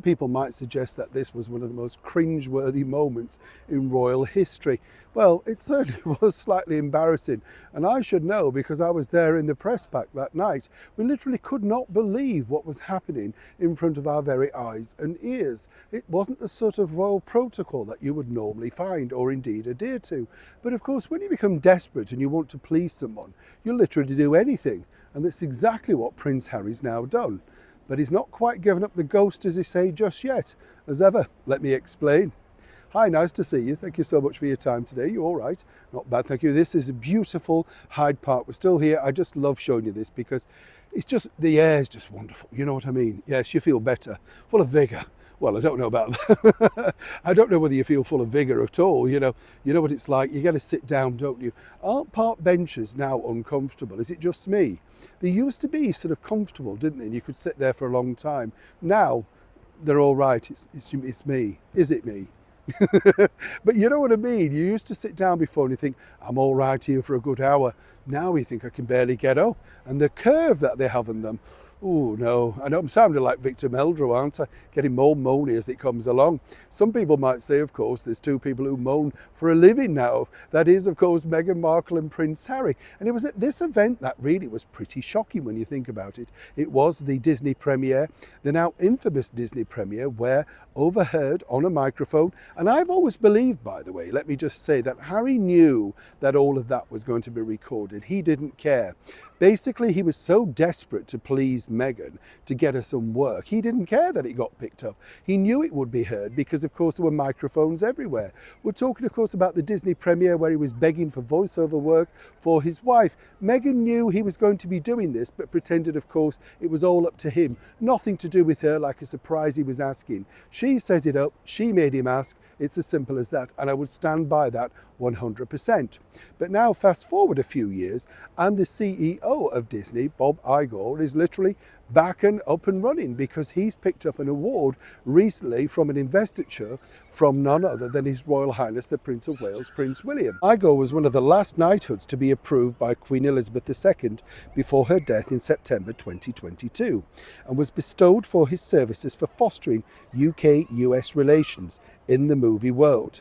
people might suggest that this was one of the most cringe-worthy moments in royal history. Well, it certainly was slightly embarrassing, and I should know because I was there in the press pack that night. We literally could not believe what was happening in front of our very eyes and ears. It wasn't the sort of royal protocol that you would normally find or indeed adhere to. But of course, when you become desperate and you want to please someone, you'll literally do anything. And that's exactly what Prince Harry's now done. But he's not quite given up the ghost, as they say, just yet. As ever, let me explain. Hi, nice to see you. Thank you so much for your time today. You all right? Not bad, thank you. This is a beautiful Hyde Park. We're still here. I just love showing you this because it's just, the air is just wonderful. You know what I mean? Yes, you feel better, full of vigour. Well, I don't know about that. I don't know whether you feel full of vigour at all. You know what it's like. You got to sit down, don't you? Aren't park benches now uncomfortable? Is it just me? They used to be sort of comfortable, didn't they? And you could sit there for a long time. Now they're all right. It's me. Is it me? But you know what I mean? You used to sit down before and you think, I'm all right here for a good hour. Now you think I can barely get up. And the curve that they have in them, oh no, I know I'm sounding like Victor Meldrew, aren't I? Getting more moany as it comes along. Some people might say, of course, there's two people who moan for a living now. That is, of course, Meghan Markle and Prince Harry. And it was at this event that really was pretty shocking when you think about it. It was the Disney premiere, the now infamous Disney premiere, where overheard on a microphone. And I've always believed, by the way, let me just say that Harry knew that all of that was going to be recorded. He didn't care. Basically, he was so desperate to please Meghan to get her some work. He didn't care that it got picked up. He knew it would be heard because, of course, there were microphones everywhere. We're talking, of course, about the Disney premiere where he was begging for voiceover work for his wife. Meghan knew he was going to be doing this, but pretended, of course, it was all up to him. Nothing to do with her, like a surprise he was asking. She set it up. She made him ask. It's as simple as that. And I would stand by that 100%. But now fast forward a few years and the CEO of Disney, Bob Iger, is literally back and up and running because he's picked up an award recently from an investiture from none other than His Royal Highness the Prince of Wales, Prince William. Iger was one of the last knighthoods to be approved by Queen Elizabeth II before her death in September 2022 and was bestowed for his services for fostering UK-US relations in the movie world.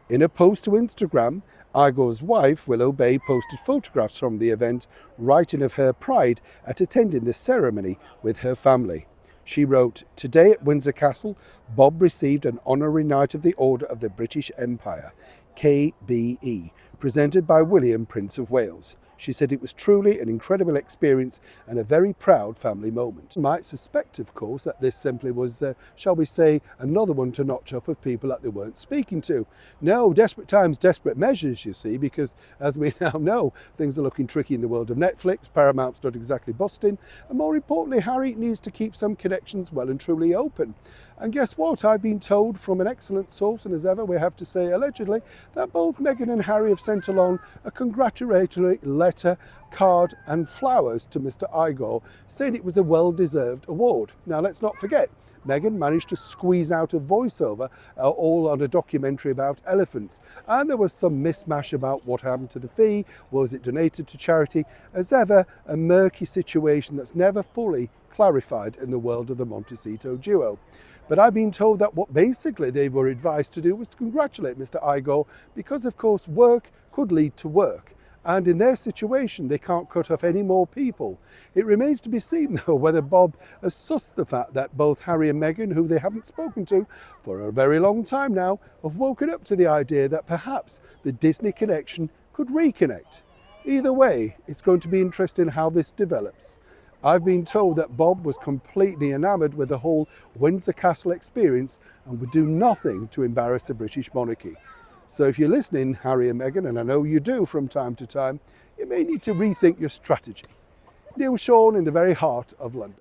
In a post to Instagram, Iger's wife, Willow Bay, posted photographs from the event, writing of her pride at attending the ceremony with her family. She wrote, "Today at Windsor Castle, Bob received an Honorary Knight of the Order of the British Empire, KBE, presented by William, Prince of Wales. She said it was truly an incredible experience and a very proud family moment." You might suspect, of course, that this simply was, shall we say, another one to notch up of people that they weren't speaking to. No, desperate times, desperate measures, you see, because as we now know, things are looking tricky in the world of Netflix, Paramount's not exactly busting, and more importantly, Harry needs to keep some connections well and truly open. And guess what? I've been told from an excellent source, and as ever we have to say allegedly, that both Meghan and Harry have sent along a congratulatory letter, card and flowers to Mr. Iger, saying it was a well-deserved award. Now let's not forget, Meghan managed to squeeze out a voiceover all on a documentary about elephants. And there was some mismatch about what happened to the fee. Was it donated to charity? As ever, a murky situation that's never fully clarified in the world of the Montecito duo. But I've been told that what basically they were advised to do was to congratulate Mr. Iger because, of course, work could lead to work. And in their situation, they can't cut off any more people. It remains to be seen, though, whether Bob has sussed the fact that both Harry and Meghan, who they haven't spoken to for a very long time now, have woken up to the idea that perhaps the Disney connection could reconnect. Either way, it's going to be interesting how this develops. I've been told that Bob was completely enamoured with the whole Windsor Castle experience and would do nothing to embarrass the British monarchy. So if you're listening, Harry and Meghan, and I know you do from time to time, you may need to rethink your strategy. Neil Sean in the very heart of London.